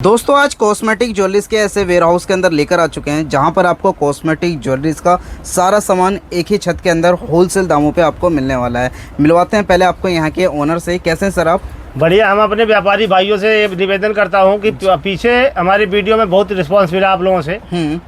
दोस्तों आज cosmetic jewelleries के ऐसे वेयर हाउस के अंदर लेकर आ चुके हैं जहां पर आपको कॉस्मेटिक ज्वेलरीज का सारा सामान एक ही छत के अंदर होलसेल दामों पे आपको मिलने वाला है। मिलवाते हैं पहले आपको यहां के ओनर से। कैसे हैं सर आप? बढ़िया। हम अपने व्यापारी भाइयों से निवेदन करता हूं कि पीछे हमारी वीडियो में बहुत रिस्पांस मिला आप लोगों से,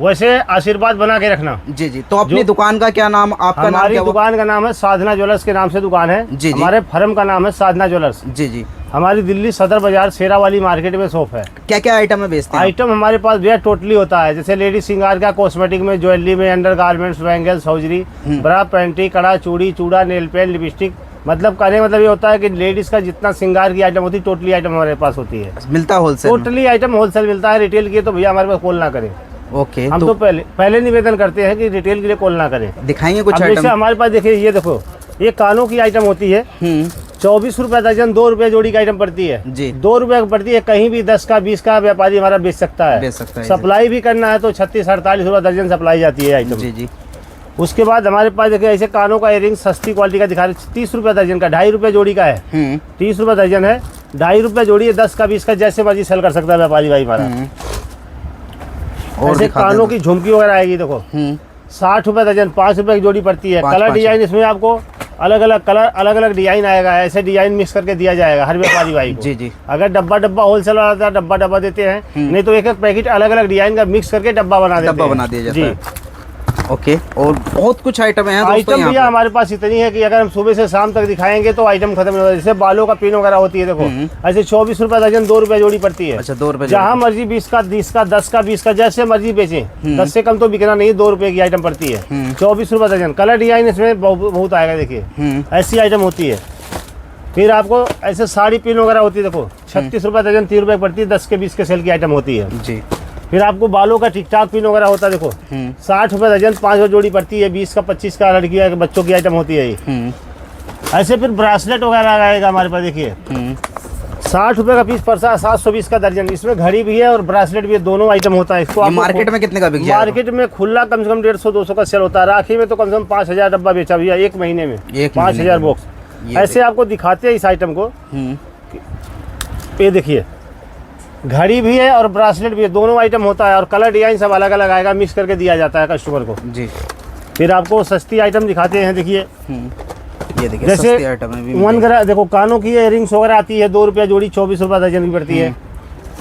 वैसे आशीर्वाद बना के रखना। जी जी। तो अपनी दुकान का क्या नाम? आपका नाम? हमारी दुकान का नाम है साधना ज्वेलर्स के नाम से दुकान है। जी। हमारे फर्म का नाम है साधना ज्वेलर्स। जी जी। हमारी दिल्ली सदर बाजार शेरा वाली मार्केट में शॉप है। क्या क्या आइटम है बेचते हैं? आइटम हमारे पास भैया टोटली होता है, जैसे लेडीज श्रृंगार का, कॉस्मेटिक में, ज्वेलरी में, अंडर गारमेंट्स, बैंगल्स, हौजरी, ब्रा, पैंटी, कड़ा, चूड़ी, चूड़ा, नेल पेंट, लिपस्टिक, मतलब कहने मतलब ये होता है कि लेडीज का जितना श्रृंगार की आइटम होती है टोटली आइटम हमारे पास होती है। मिलता है होलसेल? टोटली आइटम होलसेल मिलता है। रिटेल की तो भैया हमारे पास कॉल ना करें। ओके। हम तो पहले निवेदन करते हैं कि रिटेल के लिए कॉल ना करें। दिखाएंगे कुछ अब आइटम? जैसे हमारे पास देखिए, ये देखो, ये कानों की आइटम होती है। 24 रुपए दर्जन, 2 रुपए जोड़ी की आइटम पड़ती है जी। 2 रुपए पड़ती है। कहीं भी 10 का 20 का व्यापारी हमारा बेच सकता है। सप्लाई भी करना है तो 36-48 रुपए दर्जन सप्लाई जाती है आइटम। जी जी। उसके बाद हमारे पास देखिए ऐसे कानों का इयरिंग सस्ती क्वालिटी का दिखा रहे, 30 रुपए दर्जन का, 2.5 रुपए जोड़ी का है। 30 रुपए दर्जन है, 2.5 रुपए जोड़ी है। 10 का 20 का जैसे मर्जी सेल कर सकता है व्यापारी भाई हमारा। ऐसे कानों की झुमकी वगैरह आएगी, देखो 60 रुपए दर्जन, 5 रुपए की जोड़ी पड़ती है। कलर डिजाइन इसमें आपको अलग अलग कलर, अलग अलग डिजाइन आएगा। ऐसे डिजाइन मिक्स करके दिया जाएगा हर व्यापारी भाई को। जी जी। अगर डब्बा होलसेल वाला डब्बा देते हैं, नहीं तो एक एक पैकेट अलग अलग डिजाइन का मिक्स करके डब्बा बना दिया जाता है। ओके। और बहुत कुछ आइटम है आइटम भैया हमारे पास इतनी है कि अगर हम सुबह से शाम तक दिखाएंगे तो आइटम खत्म नहीं होगा। जैसे बालों का पिन वगैरह होती है, देखो ऐसे 24 रुपए दर्जन, 2 रुपए जोड़ी पड़ती है। अच्छा, 2 रुपए। जहाँ मर्जी 20 का, 30 का, 10 का, 20 का, जैसे मर्जी बेचें। 10 से कम तो बिकना नहीं, 2 रुपए की आइटम पड़ती है। 24 रुपए दर्जन। कलर डिजाइन इसमें बहुत आएगा, देखिए ऐसी आइटम होती है। फिर आपको ऐसे साड़ी पिन वगैरह होती है, देखो 36 रुपए दर्जन, 3 रुपए पड़ती है। 10 के 20 के सेल की आइटम होती है जी। फिर आपको बालों का टिक टाक पिन वगैरह होता है, देखो 60 रुपए दर्जन, 5 जोड़ी पड़ती है। 20 का, 25 का लड़की बच्चों की आइटम होती है ये। ऐसे फिर ब्रासलेट वगैरह आएगा हमारे पास, देखिए 60 रुपए का पीस पड़ता है, 720 का दर्जन। इसमें घड़ी भी है और ब्रासलेट भी है, दोनों आइटम होता है। इसको मार्केट में कितने का बिक जाएगा? मार्केट में खुला कम से कम 150-200 का सेल होता है। राखी में तो कम से कम 5000 डब्बा बेचा भैया एक महीने में, 5000 बॉक्स। ऐसे आपको दिखाते हैं इस आइटम को। ये देखिए घड़ी भी है और ब्रासलेट भी है, दोनों आइटम होता है। और कलर डिजाइन सब अलग अलग आएगा, मिक्स करके दिया जाता है कस्टमर को जी। फिर आपको सस्ती आइटम दिखाते हैं, देखिए ये देखिए जैसे सस्ती आइटम है। वन ग्राम, देखो कानों की इयरिंग्स वगैरह आती है, 2 रुपया जोड़ी, 24 रुपए दर्जन की पड़ती है।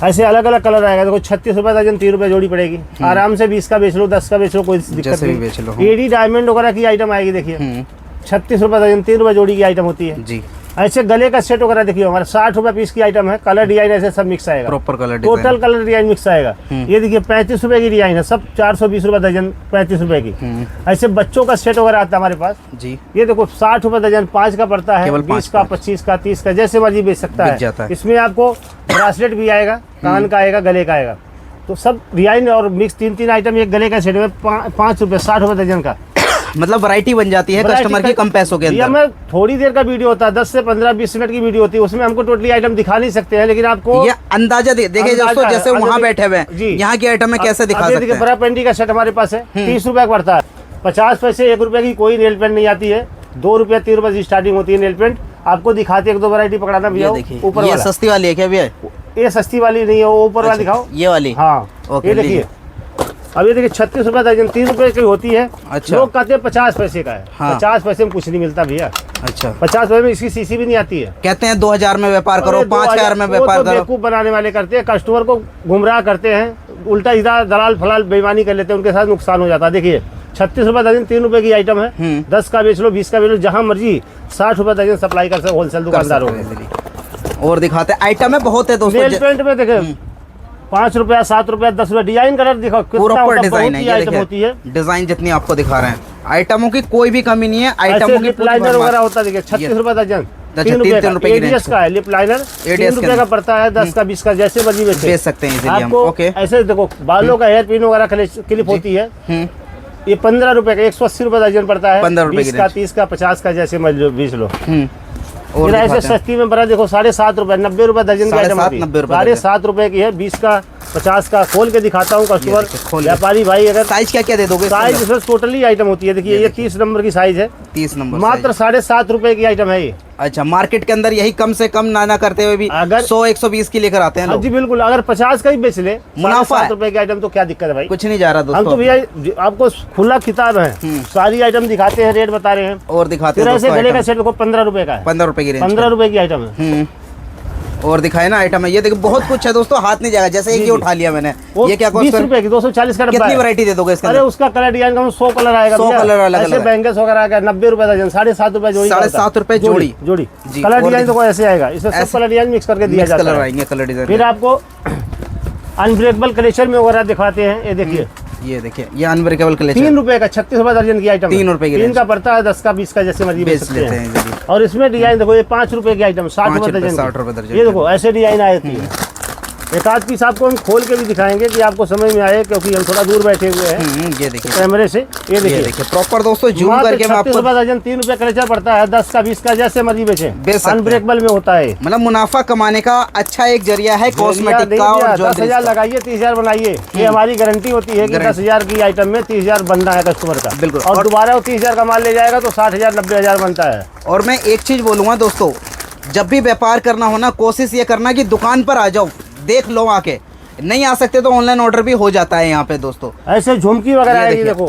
ऐसे अलग अलग कलर आएगा, देखो 36 रुपए दर्जन, 3 रुपए जोड़ी पड़ेगी। आराम से 20 का बेच लो, 10 का बेच लो, कोई दिक्कत नहीं। एडी डायमंड वगैरह की आइटम आएगी, देखिए 36 रुपए दर्जन, 3 रुपए जोड़ी की आइटम होती है जी। ऐसे गले का सेट वगैरह देखिए हमारा 60 रुपए पीस की आइटम है। कलर डिजाइन ऐसे सब मिक्स आएगा, proper colour, total colour design mix आएगा। ये देखिए 35 रुपए की डिजाइन है, सब 420 रुपए दर्जन, 35 रुपए की। ऐसे बच्चों का सेट वगैरह आता है हमारे पास जी। ये देखो 60 रुपए दर्जन, 5 का पड़ता है, 20 का, 25 का, 30 का, जैसे मर्जी बेच सकता है। इसमें आपको ब्रासलेट भी आएगा, कान का आएगा, गले का आएगा, तो सब डिजाइन और मिक्स 3 आइटम एक गले का सेट में 5 रुपए, 60 रुपए दर्जन का। मतलब वैरायटी बन जाती है कस्टमर की कम पैसों के अंदर। में थोड़ी देर का वीडियो होता है, 10 से 15-20 मिनट की वीडियो होती है, उसमें हमको टोटली आइटम दिखा नहीं सकते हैं, लेकिन आपको ये अंदाजा देखिए दोस्तों, जैसे वहाँ बैठे हुए हैं, यहाँ की आइटम में कैसे दिखा सकते हैं। बड़ा पेंटी का सेट हमारे पास है, 30 रुपए का पड़ता है। 50 पैसे, 1 रुपए की कोई नेल पेंट नहीं आती है। 2 रुपया 3 रुपए की स्टार्टिंग होती है नेल पेंट। आपको दिखाते 1-2 वैरायटी पकड़ाना भैया। ऊपर ये सस्ती वाली है क्या भैया? ये सस्ती वाली नहीं है, वो ऊपर वाली दिखाओ, ये वाली। हाँ ये देखिए, अब ये देखिए 36 रुपए दर्जन, 3 रुपए की होती है। अच्छा। लोग कहते हैं 50 पैसे का है। हाँ। 50 पैसे में कुछ नहीं मिलता भैया। अच्छा। 50 पैसे में इसकी सीसी भी नहीं आती है। कहते हैं 2000 में व्यापार करो, 5000 में व्यापार करो। बेवकूफ बनाने वाले करते हैं, कस्टमर को गुमराह करते हैं, उल्टा इधर दलाल फलाल बेईमानी कर लेते हैं, उनके साथ नुकसान हो जाता है। देखिए 36 रुपए दर्जन, 3 रुपए की आइटम है। 10 का बेच लो, 20 का बेच लो, जहाँ मर्जी 60 रुपए दर्जन सप्लाई कर सकते होलसेल दुकानदार हो। और दिखाते आइटम है बहुत है दोस्तों। नेल पेंट में देखे 5 रुपया, 7 रुपया, 10 रुपया, डिजाइन कलर दिखाओ, प्रॉपर डिजाइन है, आइटम होती है। डिजाइन जितनी आपको दिखा रहे हैं, आइटमों की कोई भी कमी नहीं है। आइटमों की लाइनर वगैरह होता है, देखिए 36 रुपए दर्जन, 3 रुपए एडीएस का है। लिप लाइनर 3 रुपए का पड़ता है, 10 का, 20 का, जैसे मर्जी बेच सकते हैं आपको। ऐसे देखो बालों का हेयर पिन वगैरह क्लिप होती है, ये 15 रुपए का, 180 रुपए दर्जन पड़ता है। 20 का, 30 का, 50 का, जैसे मर्जी बेच लो। और ऐसे सस्ती में बड़ा देखो 7.5 रुपए, 90 रुपए दर्जन की आइटम होती है। 7.5 रुपए की है, 20 का, 50 का खोल के दिखाता हूँ कस्टमर व्यापारी भाई। अगर साइज क्या क्या दे दोगे? साइज इसमें टोटली आइटम होती है। देखिए ये 30 नंबर की साइज है, 30 नंबर, मात्र 7.5 रुपए की आइटम है ये। अच्छा, मार्केट के अंदर यही कम से कम ना करते हुए भी अगर 100-120 की लेकर आते हैं लोग। जी बिल्कुल, अगर 50 का ही बेच ले, मुनाफा 7 रुपए की आइटम, तो क्या दिक्कत है भाई? कुछ नहीं जा रहा दोस्तों। हम तो भैया आपको खुला किताब है, सारी आइटम दिखाते हैं, रेट बता रहे हैं और दिखाते हैं। ऐसे गले का सेट देखो 15 रुपए का है, 15 रुपए की रेंज, 15 रुपए की आइटम है। और दिखाए ना आइटम है, ये देखो बहुत कुछ है दोस्तों, हाथ नहीं जाएगा। जैसे एक ये उठा लिया मैंने, ये क्या कॉस्ट? 20 रुपए की 240 का डब्बा। कितनी वैरायटी दे दोगे इसके अंदर? अरे उसका कलर डिजाइन का 100 कलर आएगा, 100 कलर अलग ऐसे बैंगल्स वगैरह का 90 रुपए दर्जन, 7.5 रुपए जोड़ी, 7.5 रुपए जोड़ी। कलर डिजाइन देखो ऐसे आएगा, इसमें सब कलर डिजाइन मिक्स करके दिया जाता है। कलर आएंगे, कलर डिजाइन। फिर आपको अनब्रेकेबल कलेक्शन में वगैरह दिखाते हैं। ये देखिए, ये देखिए, ये अनब्रेकेबल कलेक्शन 3 रुपए का 36 रुपए दर्जन की आइटम, 3 रुपए की। 3 का पड़ता है, 10 का 20 का जैसे मर्जी बेच लेते हैं। और इसमें डिजाइन देखो, ये 5 रुपए की आइटम, 60 रुपए दर्जन, 60 रुपए दर्जन। ये देखो ऐसे डिजाइन आती है। एक आध पीस आपको हम खोल के भी दिखाएंगे कि आपको समझ में आए, क्योंकि हम थोड़ा दूर बैठे हुए हैं। ये देखिए कैमरे से, ये देखिए प्रॉपर दोस्तों, जूम करके मैं आपको 36 रुपए दर्जन, 3 रुपए कलेक्शन पड़ता है, 10 का 20 का जैसे मर्जी बेचे, अनब्रेकेबल में होता है। मतलब मुनाफा कमाने का अच्छा एक जरिया है कॉस्मेटिक का। और 10,000 लगाइए, 30,000 बनाइए, ये हमारी गारंटी होती है कि 10,000 की आइटम में 30,000 बनना है कस्टमर का। बिल्कुल। और दोबारा वो 30,000 का माल ले जाएगा तो 60,000 90,000 बनता है। और मैं एक चीज बोलूंगा दोस्तों, जब भी व्यापार करना हो ना, कोशिश ये करना कि दुकान पर आ जाओ, देख लो, आके नहीं आ सकते तो ऑनलाइन ऑर्डर भी हो जाता है यहाँ पे दोस्तों। ऐसे झुमकी वगैरह है, ये देखो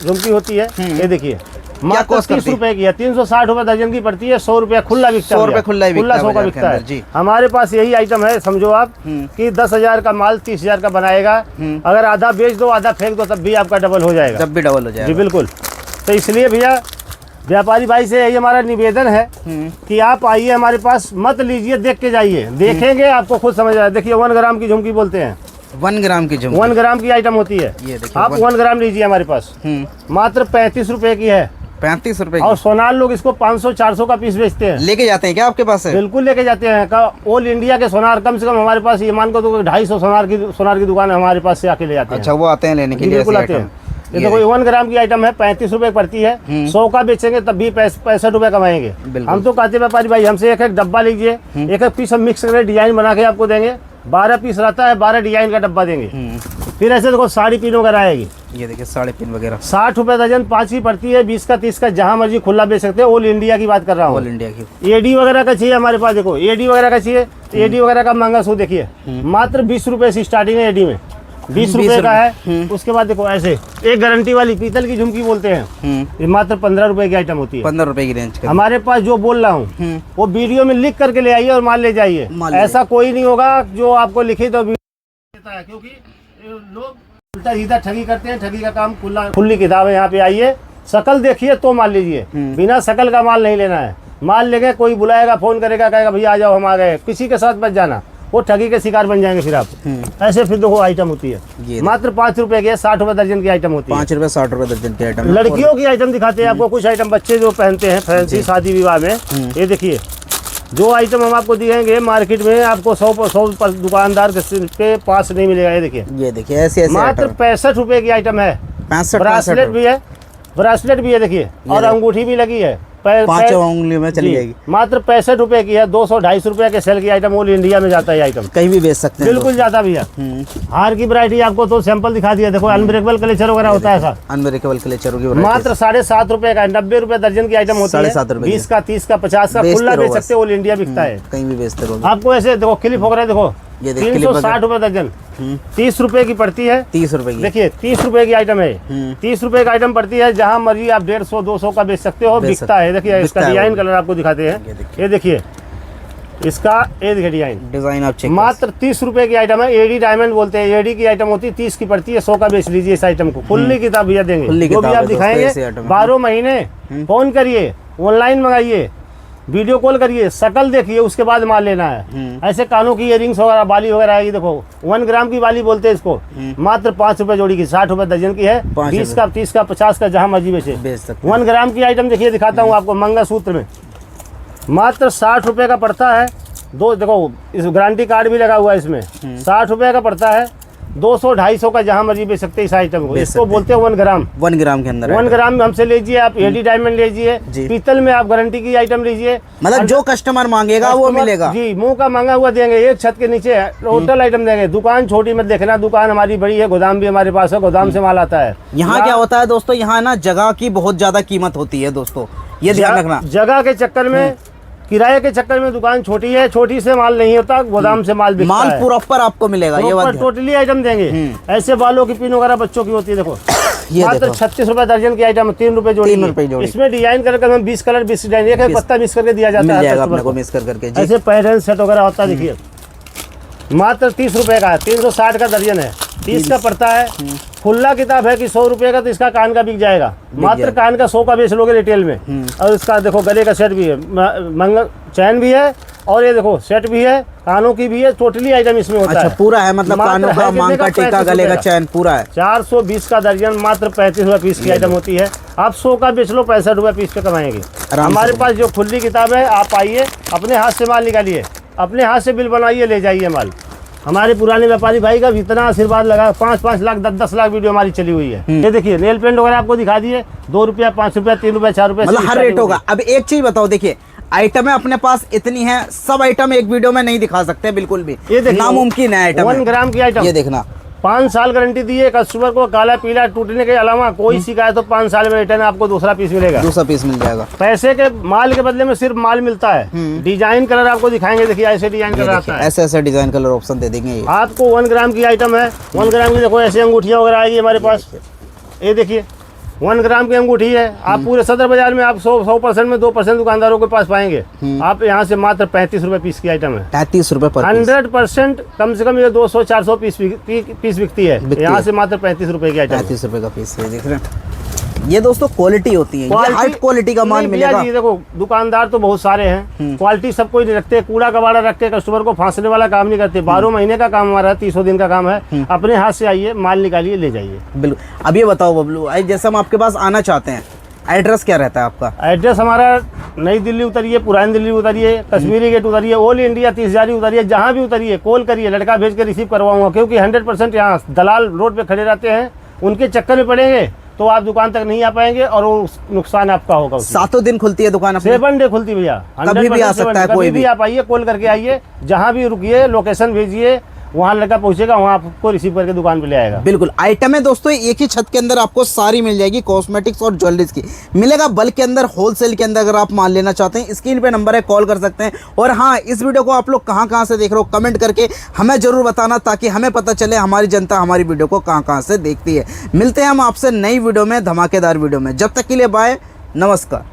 झुमकी होती है, ये देखिए मात्र 30 रुपए की है, 360 रुपए दर्जन की पड़ती है, 100 रुपया खुला बिकता है, 100 रुपए खुला 100 का बिकता है। हमारे पास यही आइटम है, समझो आप कि 10,000 का माल 30,000 का बनाएगा, अगर आधा बेच दो आधा फेंक दो तब भी आपका डबल हो जाएगा, जब भी डबल हो जाएगा। जी बिल्कुल। तो इसलिए भैया व्यापारी भाई से यही हमारा निवेदन है कि आप आइए हमारे पास, मत लीजिए, देख के जाइए, देखेंगे आपको खुद समझ आए। देखिए 1 ग्राम की झुमकी बोलते हैं, 1 ग्राम की झुमकी, 1 ग्राम की आइटम होती है। ये देखिए, आप 1 ग्राम लीजिए हमारे पास, मात्र 35 रुपए की है, 35 रुपए। और सोनार लोग इसको 500-400 का पीस बेचते हैं। लेके जाते हैं क्या आपके पास से? बिल्कुल लेके जाते हैं। ऑल इंडिया के सोनार कम से कम हमारे पास, ये मान को तो 250 सोनार की दुकान हमारे पास से आके ले जाते हैं। अच्छा, वो आते हैं लेने के लिए? बिल्कुल आते हैं। ये देखो 1 ग्राम की आइटम है, 35 रुपए पड़ती है, 100 का बेचेंगे तब भी 65 रुपए कमाएंगे। हम तो कहते हैं व्यापारी भाई, हमसे एक एक डब्बा लीजिए, एक एक पीस हम मिक्स करके डिजाइन बना के आपको देंगे। 12 पीस रहता है, 12 डिजाइन का डब्बा देंगे। फिर ऐसे देखो साड़ी पिन वगैरह आएगी, ये देखिए साड़ी पिन वगैरह 60 रुपए दर्जन, 5 की पड़ती है, 20 का 30 का जहाँ मर्जी खुला बेच सकते हैं। ऑल इंडिया की बात कर रहा हूँ, ऑल इंडिया की। एडी वगैरह का चाहिए हमारे पास, देखो एडी वगैरह का चाहिए, एडी वगैरह का महंगा सूट देखिए, मात्र 20 रुपए से स्टार्टिंग है एडी में, 20 रुपए का है। उसके बाद देखो ऐसे एक गारंटी वाली पीतल की झुमकी बोलते हैं, ये मात्र 15 रुपए की आइटम होती है, 15 रुपए की रेंज का। हमारे पास जो बोल रहा हूँ वो वीडियो में लिख करके ले आइए और माल ले जाइए। ऐसा कोई नहीं होगा जो आपको लिखी तो देता है, क्योंकि लोग उल्टा सीधा ठगी करते हैं। ठगी का काम खुली किताब है। यहाँ पे आइए, शकल देखिए तो माल लीजिए, बिना शकल का माल नहीं लेना है। माल लेंगे, कोई बुलाएगा, फोन करेगा, कहेगा भैया आ जाओ हम आ गए, किसी के साथ बच जाना, वो ठगी के शिकार बन जाएंगे फिर आप। ऐसे फिर देखो आइटम होती है, मात्र 5 रुपए की, 60 रुपए दर्जन की आइटम होती है। 5 रुपए 60 रुपए दर्जन की आइटम। लड़कियों की आइटम दिखाते हैं आपको, कुछ आइटम बच्चे जो पहनते हैं फैंसी शादी विवाह में। ये देखिए जो आइटम हम आपको दिखाएंगे, मार्केट में आपको 100 दुकानदार के पास नहीं मिलेगा। ये देखिए ऐसे मात्र 65 रुपए की आइटम है। 65 ब्रासलेट भी है, ब्रासलेट भी है, देखिए, और अंगूठी भी लगी है, 5 उंगली में चली जाएगी। मात्र 65 रुपए की है, 200-250 रुपए के सेल की आइटम ऑल इंडिया में जाता है आइटम, कहीं भी बेच सकते हैं। बिल्कुल जाता भैया। हार की वैरायटी आपको तो सैंपल दिखा दिया, देखो अनब्रेकेबल कलेक्शन वगैरह होता है ऐसा, अनब्रेकेबल कलेक्शन की मात्र 7.5 रुपए का, 90 रुपए दर्जन की आइटम होती है, 20 का 30 का 50 का खुला बेच सकते, ऑल इंडिया बिकता है, कहीं भी बेचते रहो। आपको ऐसे देखो क्लिप वगैरह देखो, 360 रुपए दर्जन, 30 रुपए की पड़ती है, 30 रुपए की। देखिए 30 रुपए की आइटम है, 30 रुपए की आइटम पड़ती है, जहाँ मर्जी आप 150-200 का बेच सकते हो, बिकता है। देखिए इसका डिजाइन कलर आपको दिखाते हैं, ये देखिए इसका, ये देखिए डिजाइन आप चेक, मात्र 30 रुपए की आइटम है। एडी डायमंड बोलते हैं, एडी की आइटम होती है, 30 की पड़ती है, 100 का बेच लीजिए इस आइटम को। खुली किताब भैया देंगे, जो भी आप दिखाएंगे 12 महीने। फोन करिए, ऑनलाइन मंगाइए, वीडियो कॉल करिए, शकल देखिए, उसके बाद माल लेना है। ऐसे कानों की इयरिंग्स वगैरह, बाली वगैरह है, ये देखो 1 ग्राम की बाली बोलते हैं इसको, मात्र 5 रुपए जोड़ी की, 60 रुपए दर्जन की है, 20 का 30 का 50 का जहाँ मर्जी बेचे। 1 ग्राम की आइटम देखिए, दिखाता हूँ आपको, मंगलसूत्र में मात्र 60 रुपए का पड़ता है। दो देखो, इस गारंटी कार्ड भी लगा हुआ है इसमें, 60 रुपए का पड़ता है, 200-250 का जहाँ मर्जी बेच सकते हैं इस आइटम को। इसको बोलते हैं 1 ग्राम। 1 ग्राम के अंदर 1 ग्राम में हमसे लीजिए आप, एडी डायमंड लीजिए, पीतल में आप गारंटी की आइटम लीजिए, मतलब जो कस्टमर मांगेगा वो मिलेगा जी। मुंह का मांगा हुआ देंगे, एक छत के नीचे टोटल आइटम देंगे। दुकान छोटी मत देखना, दुकान हमारी बड़ी है, गोदाम भी हमारे पास है, गोदाम से माल आता है। यहाँ क्या होता है दोस्तों, यहाँ ना जगह की बहुत ज्यादा कीमत होती है दोस्तों, ये ध्यान रखना। जगह के चक्कर में, किराए के चक्कर में दुकान छोटी है, छोटी से माल नहीं होता, गोदाम से माल बिकता है। माल प्रॉपर आपको मिलेगा, ये बात टोटली आइटम देंगे। ऐसे बालों की पिन वगैरह बच्चों की होती है, देखो ये मात्र 36 रुपए दर्जन की आइटम, 3 रुपए जोड़ी। 3 रुपए जोड़ी। इसमें डिजाइन करके हमें 20 कलर 20 डिजाइन, एक पत्ता मिक्स करके दिया जाता है अपने को मिक्स करके। ऐसे पैरन सेट वगैरह होता है, देखिए मात्र 30 रुपए का है, 360 का दर्जन है, 30 का पड़ता है। खुला किताब है कि 100 रुपए का, तो इसका कान का बिक जाएगा। मात्र कान का 100 का बेच लोगे रिटेल में। और इसका देखो गले का सेट भी है, मंगल चैन भी है, और ये देखो सेट भी है, कानों की भी है, टोटली आइटम इसमें होता है। पूरा है, मतलब कानों का, मांग का, टीका, गले का चैन पूरा है। 420 का दर्जन, मात्र 35 रुपए पीस की आइटम होती है। आप 100 का बेच लो, 65 रुपए पीस पे कमाएंगे। हमारे पास जो खुली किताब है, आप आइए, अपने हाथ से माल निकालिए, अपने हाथ से बिल बनाइए, ले जाइए माल। हमारे पुराने व्यापारी भाई का इतना आशीर्वाद लगा, 5-5 लाख 10-10 लाख वीडियो हमारी चली हुई है। ये देखिए नेल पेंट वगैरह आपको दिखा दिए, 2 रुपया, 5 रुपया, 3 रुपया, 4 रुपया, मतलब हर रेट होगा। अब एक चीज बताओ, देखिए आइटमें अपने पास इतनी हैं, सब आइटम एक वीडियो में नहीं दिखा सकते बिल्कुल भी, ये नामुमकिन है। आइटम 1 ग्राम की आइटम, ये देखना 5 साल गारंटी दी है कस्टमर को। काला पीला टूटने के अलावा कोई शिकायत तो 5 साल में रिटर्न आपको दूसरा पीस मिलेगा, दूसरा पीस मिल जाएगा। पैसे के माल के बदले में सिर्फ माल मिलता है। डिजाइन कलर आपको दिखाएंगे, देखिए ऐसे डिजाइन कलर आता है, ऐसे डिजाइन कलर ऑप्शन दे देंगे। आपको 1 ग्राम की आइटम है, 1 ग्राम की देखो ऐसे अंगूठियां वगैरह आएगी हमारे पास। ये देखिए 1 ग्राम की अंगूठी है। आप पूरे सदर बाजार में आप 100% में 2% दुकानदारों के पास पाएंगे। आप यहाँ से मात्र 35 रुपए पीस की आइटम है। 35 रुपए पर 100% कम से कम ये 200-400 पीस बिकती है। यहाँ से मात्र 35 रुपए की आइटम, 35 रुपए का पीस है। देख रहे हैं, ये दोस्तों क्वालिटी होती है, ये हाई क्वालिटी का माल मिलेगा। देखो दुकानदार तो बहुत सारे हैं, क्वालिटी सब कोई नहीं रखते, कूड़ा कबाड़ा रख के कस्टमर को फांसने वाला काम नहीं करते। 12 महीने का काम हमारा, 300 दिन का काम है। अपने हाथ से आइए, माल निकालिए, ले जाइए। बिल्कुल। अब ये बताओ बबलू, जैसे हम आपके पास आना चाहते हैं, एड्रेस क्या रहता है आपका? एड्रेस हमारा नई दिल्ली उतरिए, पुरानी दिल्ली उतरिए, कश्मीरी गेट उतरिए, ऑल इंडिया 30 जारी उतरिए, जहाँ भी उतरिए कॉल करिए, लड़का भेज के रिसीव करवाऊंगा। क्योंकि 100% यहाँ दलाल रोड पे खड़े रहते हैं, उनके चक्कर में पड़ेंगे तो आप दुकान तक नहीं आ पाएंगे और वो नुकसान आपका होगा। 7 दिन खुलती है दुकान, 7 डे खुलती भैया, कभी भी आ सकता है कोई भी। आप आइए, कॉल करके आइए, जहाँ भी रुकिए, लोकेशन भेजिए, वहाँ लड़का पहुंचेगा, वहाँ आपको रिसीव करके दुकान पे ले आएगा। बिल्कुल। आइटमें दोस्तों एक ही छत के अंदर आपको सारी मिल जाएगी, कॉस्मेटिक्स और ज्वेलरीज की मिलेगा। बल्क के अंदर, होलसेल के अंदर अगर आप माल लेना चाहते हैं, स्क्रीन पे नंबर है, कॉल कर सकते हैं। और हाँ, इस वीडियो को आप लोग कहाँ से देख रहे हो, कमेंट करके हमें जरूर बताना, ताकि हमें पता चले हमारी जनता हमारी वीडियो को कहाँ से देखती है। मिलते हैं हम आपसे नई वीडियो में, धमाकेदार वीडियो में। जब तक के लिए बाय, नमस्कार।